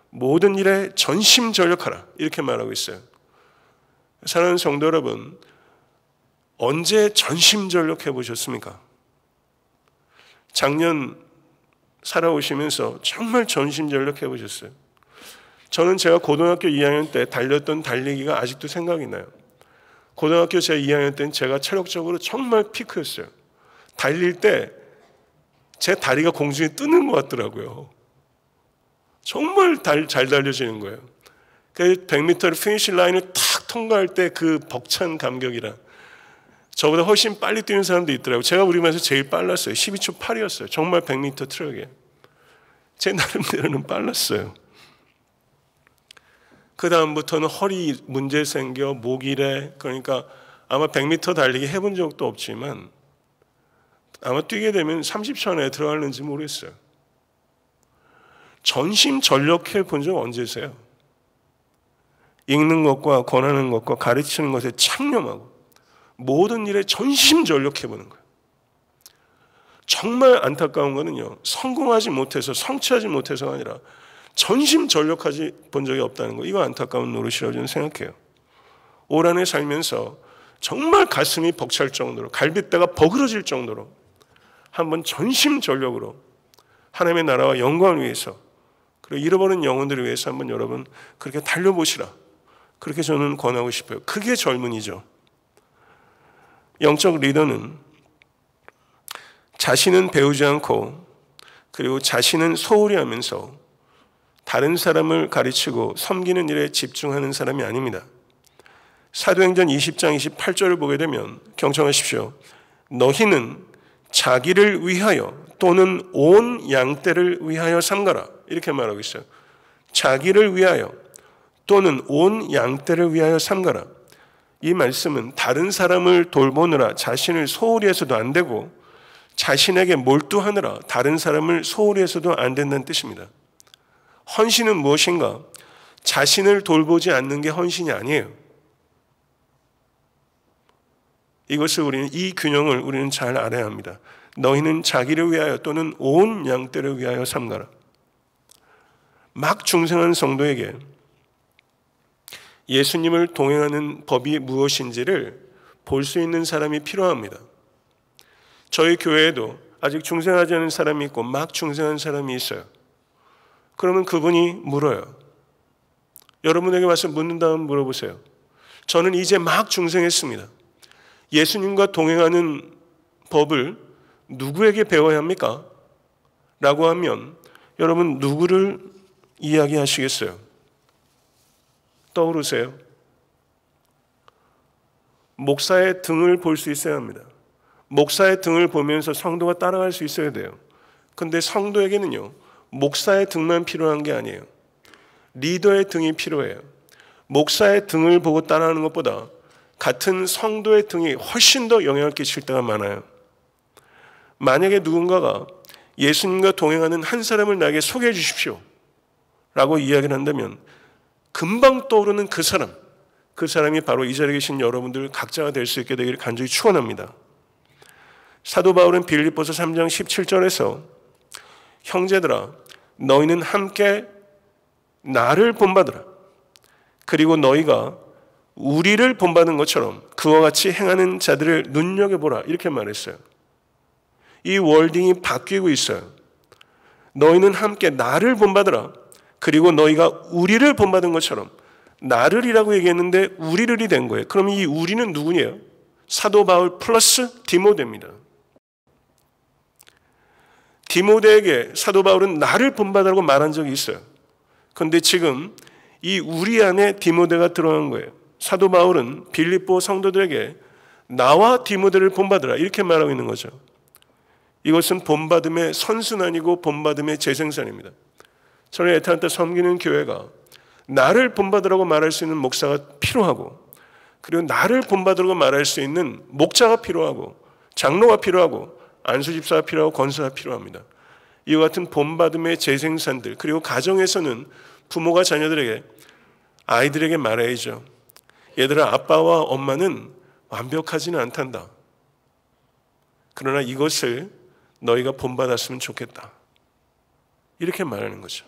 모든 일에 전심전력하라. 이렇게 말하고 있어요. 사랑하는 성도 여러분, 언제 전심전력해 보셨습니까? 작년 살아오시면서 정말 전심전력해 보셨어요? 저는 제가 고등학교 2학년 때 달렸던 달리기가 아직도 생각이 나요. 고등학교 제 2학년 때는 제가 체력적으로 정말 피크였어요. 달릴 때 제 다리가 공중에 뜨는 것 같더라고요. 정말 잘 달려지는 거예요. 그 100m를 피니시 라인을 탁 통과할 때 그 벅찬 감격이라. 저보다 훨씬 빨리 뛰는 사람도 있더라고요. 제가 우리 반에서 제일 빨랐어요. 12초 8이었어요. 정말 100m 트럭에. 제 나름대로는 빨랐어요. 그 다음부터는 허리 문제 생겨 목이래. 그러니까 아마 100m 달리기 해본 적도 없지만 아마 뛰게 되면 30초 안에 들어가는지 모르겠어요. 전심전력해 본 적 언제세요? 읽는 것과 권하는 것과 가르치는 것에 창념하고 모든 일에 전심전력해 보는 거예요. 정말 안타까운 거는요, 성공하지 못해서 성취하지 못해서가 아니라 전심전력하지 본 적이 없다는 거. 이거 안타까운 노릇이라고 저는 생각해요. 올 한 해 살면서 정말 가슴이 벅찰 정도로, 갈빗대가 버그러질 정도로 한번 전심전력으로 하나님의 나라와 영광을 위해서, 그리고 잃어버린 영혼들을 위해서 한번 여러분 그렇게 달려보시라. 그렇게 저는 권하고 싶어요. 그게 젊은이죠. 영적 리더는 자신은 배우지 않고 그리고 자신은 소홀히 하면서 다른 사람을 가르치고 섬기는 일에 집중하는 사람이 아닙니다. 사도행전 20장 28절을 보게 되면 경청하십시오. 너희는 자기를 위하여 또는 온 양떼를 위하여 삼가라. 이렇게 말하고 있어요. 자기를 위하여 또는 온 양떼를 위하여 삼가라. 이 말씀은 다른 사람을 돌보느라 자신을 소홀히 해서도 안 되고 자신에게 몰두하느라 다른 사람을 소홀히 해서도 안 된다는 뜻입니다. 헌신은 무엇인가? 자신을 돌보지 않는 게 헌신이 아니에요. 이것을 이 균형을 우리는 잘 알아야 합니다. 너희는 자기를 위하여 또는 온 양떼를 위하여 삼가라. 막 중생한 성도에게 예수님을 동행하는 법이 무엇인지를 볼 수 있는 사람이 필요합니다. 저희 교회에도 아직 중생하지 않은 사람이 있고 막 중생한 사람이 있어요. 그러면 그분이 물어요. 여러분에게 와서 묻는 다음 물어보세요. 저는 이제 막 중생했습니다. 예수님과 동행하는 법을 누구에게 배워야 합니까? 라고 하면 여러분 누구를 이야기하시겠어요? 떠오르세요? 목사의 등을 볼 수 있어야 합니다. 목사의 등을 보면서 성도가 따라갈 수 있어야 돼요. 근데 성도에게는요, 목사의 등만 필요한 게 아니에요. 리더의 등이 필요해요. 목사의 등을 보고 따라하는 것보다 같은 성도의 등이 훨씬 더 영향을 끼칠 때가 많아요. 만약에 누군가가 예수님과 동행하는 한 사람을 나에게 소개해 주십시오 라고 이야기를 한다면 금방 떠오르는 그 사람이 바로 이 자리에 계신 여러분들 각자가 될 수 있게 되기를 간절히 축원합니다. 사도 바울은 빌립보서 3장 17절에서 형제들아 너희는 함께 나를 본받으라. 그리고 너희가 우리를 본받은 것처럼 그와 같이 행하는 자들을 눈여겨보라. 이렇게 말했어요. 이 월딩이 바뀌고 있어요. 너희는 함께 나를 본받으라. 그리고 너희가 우리를 본받은 것처럼, 나를이라고 얘기했는데 우리를이 된 거예요. 그럼 이 우리는 누구냐? 사도 바울 플러스 디모데입니다. 디모데에게 사도 바울은 나를 본받으라고 말한 적이 있어요. 그런데 지금 이 우리 안에 디모데가 들어간 거예요. 사도 바울은 빌립보 성도들에게 나와 디모데를 본받으라 이렇게 말하고 있는 거죠. 이것은 본받음의 선순환이고 본받음의 재생산입니다. 저는 애타한테 섬기는 교회가 나를 본받으라고 말할 수 있는 목사가 필요하고, 그리고 나를 본받으라고 말할 수 있는 목자가 필요하고, 장로가 필요하고, 안수집사가 필요하고, 권사가 필요합니다. 이와 같은 본받음의 재생산들, 그리고 가정에서는 부모가 자녀들에게, 아이들에게 말해야죠. 얘들아, 아빠와 엄마는 완벽하지는 않단다. 그러나 이것을 너희가 본받았으면 좋겠다. 이렇게 말하는 거죠.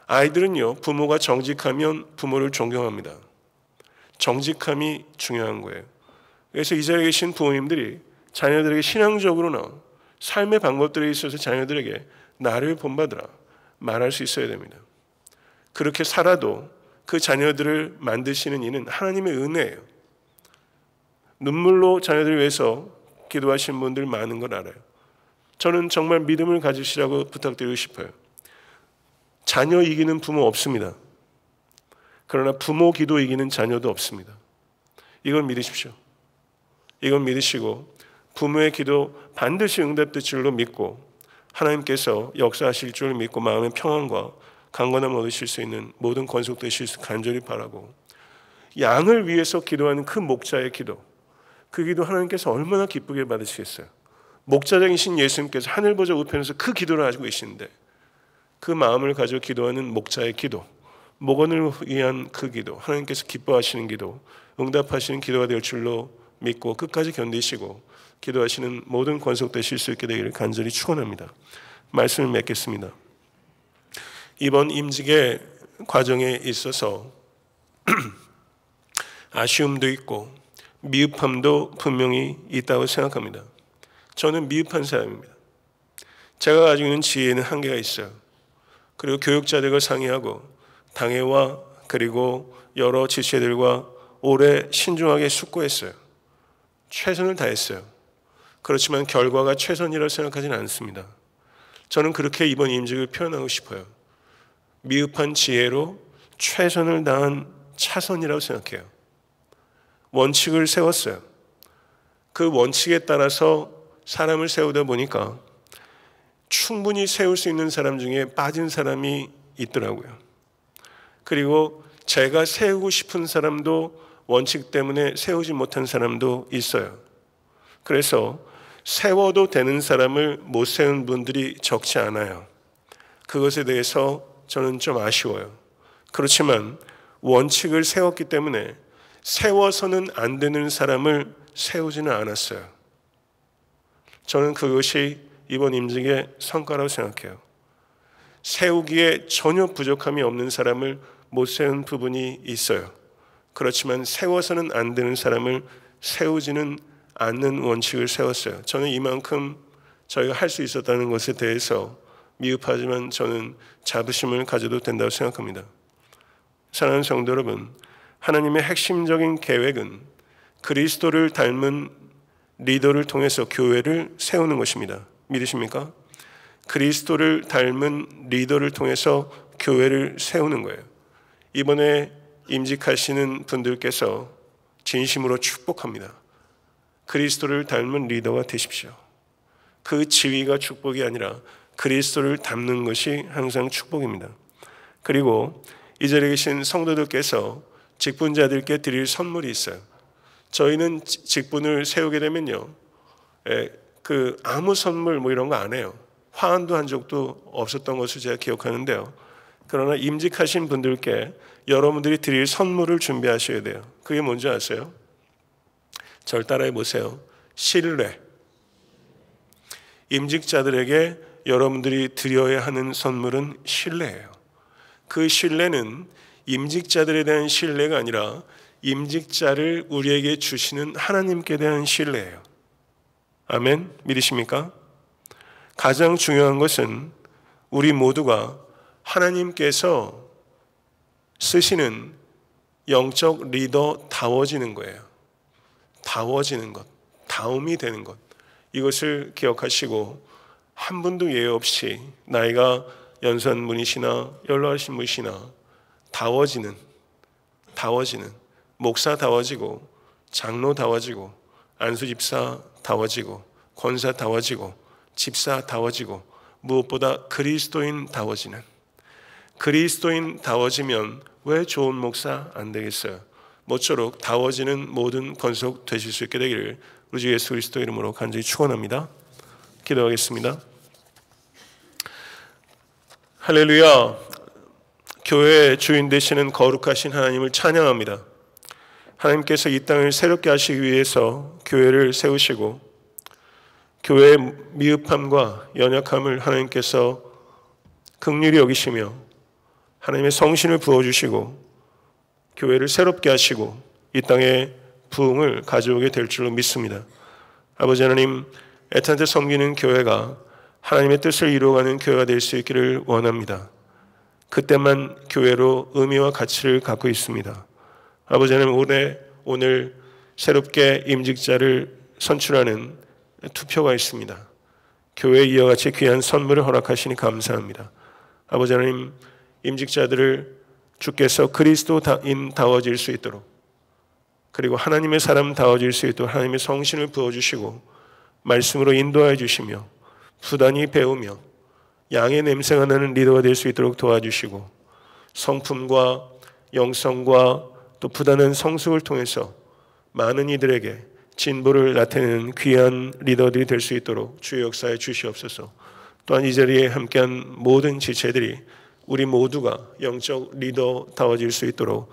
아이들은요, 부모가 정직하면 부모를 존경합니다. 정직함이 중요한 거예요. 그래서 이 자리에 계신 부모님들이 자녀들에게 신앙적으로나 삶의 방법들에 있어서 자녀들에게 나를 본받으라 말할 수 있어야 됩니다. 그렇게 살아도 그 자녀들을 만드시는 이는 하나님의 은혜예요. 눈물로 자녀들을 위해서 기도하신 분들 많은 걸 알아요. 저는 정말 믿음을 가지시라고 부탁드리고 싶어요. 자녀 이기는 부모 없습니다. 그러나 부모 기도 이기는 자녀도 없습니다. 이걸 믿으십시오. 이걸 믿으시고 부모의 기도 반드시 응답될 줄로 믿고 하나님께서 역사하실 줄 믿고 마음의 평안과 강건함 얻으실 수 있는 모든 권속되실 수 간절히 바라고, 양을 위해서 기도하는 그 목자의 기도, 그 기도 하나님께서 얼마나 기쁘게 받으시겠어요. 목자장이신 예수님께서 하늘 보좌 우편에서 그 기도를 하시고 계시는데, 그 마음을 가지고 기도하는 목자의 기도, 목원을 위한 그 기도, 하나님께서 기뻐하시는 기도, 응답하시는 기도가 될 줄로 믿고 끝까지 견디시고 기도하시는 모든 권속되실 수 있게 되기를 간절히 축원합니다. 말씀을 맺겠습니다. 이번 임직의 과정에 있어서 아쉬움도 있고 미흡함도 분명히 있다고 생각합니다. 저는 미흡한 사람입니다. 제가 가지고 있는 지혜에는 한계가 있어요. 그리고 교육자들과 상의하고 당회와 그리고 여러 지체들과 오래 신중하게 숙고했어요. 최선을 다했어요. 그렇지만 결과가 최선이라고 생각하지는 않습니다. 저는 그렇게 이번 임직을 표현하고 싶어요. 미흡한 지혜로 최선을 다한 차선이라고 생각해요. 원칙을 세웠어요. 그 원칙에 따라서 사람을 세우다 보니까 충분히 세울 수 있는 사람 중에 빠진 사람이 있더라고요. 그리고 제가 세우고 싶은 사람도 원칙 때문에 세우지 못한 사람도 있어요. 그래서 세워도 되는 사람을 못 세운 분들이 적지 않아요. 그것에 대해서 저는 좀 아쉬워요. 그렇지만 원칙을 세웠기 때문에 세워서는 안 되는 사람을 세우지는 않았어요. 저는 그것이 이번 임직의 성과라고 생각해요. 세우기에 전혀 부족함이 없는 사람을 못 세운 부분이 있어요. 그렇지만 세워서는 안 되는 사람을 세우지는 않는 원칙을 세웠어요. 저는 이만큼 저희가 할 수 있었다는 것에 대해서 미흡하지만 저는 자부심을 가져도 된다고 생각합니다. 사랑하는 성도 여러분, 하나님의 핵심적인 계획은 그리스도를 닮은 리더를 통해서 교회를 세우는 것입니다. 믿으십니까? 그리스도를 닮은 리더를 통해서 교회를 세우는 거예요. 이번에 임직하시는 분들께서 진심으로 축복합니다. 그리스도를 닮은 리더가 되십시오. 그 지위가 축복이 아니라 그리스도를 닮는 것이 항상 축복입니다. 그리고 이 자리에 계신 성도들께서 직분자들께 드릴 선물이 있어요. 저희는 직분을 세우게 되면요, 아무 선물 이런 거 안 해요. 화환도 한 적도 없었던 것을 제가 기억하는데요. 그러나 임직하신 분들께 여러분들이 드릴 선물을 준비하셔야 돼요. 그게 뭔지 아세요? 절 따라해 보세요. 신뢰. 임직자들에게 여러분들이 드려야 하는 선물은 신뢰예요. 그 신뢰는 임직자들에 대한 신뢰가 아니라 임직자를 우리에게 주시는 하나님께 대한 신뢰예요. 아멘? 믿으십니까? 가장 중요한 것은 우리 모두가 하나님께서 쓰시는 영적 리더다워지는 거예요. 다워지는 것, 다움이 되는 것, 이것을 기억하시고 한 분도 예외 없이 나이가 연산 분이시나 연로하신 분이시나 다워지는 목사다워지고 장로다워지고 안수집사다워지고 권사다워지고 집사다워지고 무엇보다 그리스도인다워지는, 그리스도인다워지면 왜 좋은 목사 안 되겠어요? 모쪼록 다워지는 모든 권속 되실 수 있게 되기를 우리 주 예수 그리스도 이름으로 간절히 축원합니다. 기도하겠습니다. 할렐루야. 교회의 주인 되시는 거룩하신 하나님을 찬양합니다. 하나님께서 이 땅을 새롭게 하시기 위해서 교회를 세우시고 교회의 미흡함과 연약함을 하나님께서 긍휼히 여기시며 하나님의 성신을 부어주시고 교회를 새롭게 하시고 이 땅에 부흥을 가져오게 될 줄로 믿습니다. 아버지 하나님, 애타게 섬기는 교회가 하나님의 뜻을 이루어가는 교회가 될 수 있기를 원합니다. 그때만 교회로 의미와 가치를 갖고 있습니다. 아버지 하나님, 오늘 새롭게 임직자를 선출하는 투표가 있습니다. 교회에 이와 같이 귀한 선물을 허락하시니 감사합니다. 아버지 하나님, 임직자들을 주께서 그리스도인다워질 수 있도록, 그리고 하나님의 사람다워질 수 있도록 하나님의 성신을 부어주시고 말씀으로 인도하여 주시며 부단히 배우며 양의 냄새가 나는 리더가 될 수 있도록 도와주시고 성품과 영성과 또 부단한 성숙을 통해서 많은 이들에게 진보를 나타내는 귀한 리더들이 될 수 있도록 주의 역사에 주시옵소서. 또한 이 자리에 함께한 모든 지체들이 우리 모두가 영적 리더다워질 수 있도록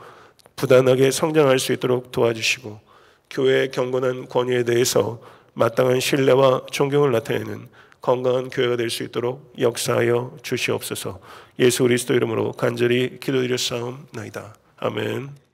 부단하게 성장할 수 있도록 도와주시고 교회의 경건한 권위에 대해서 마땅한 신뢰와 존경을 나타내는 건강한 교회가 될 수 있도록 역사하여 주시옵소서. 예수 그리스도 이름으로 간절히 기도드렸사옵나이다. 아멘.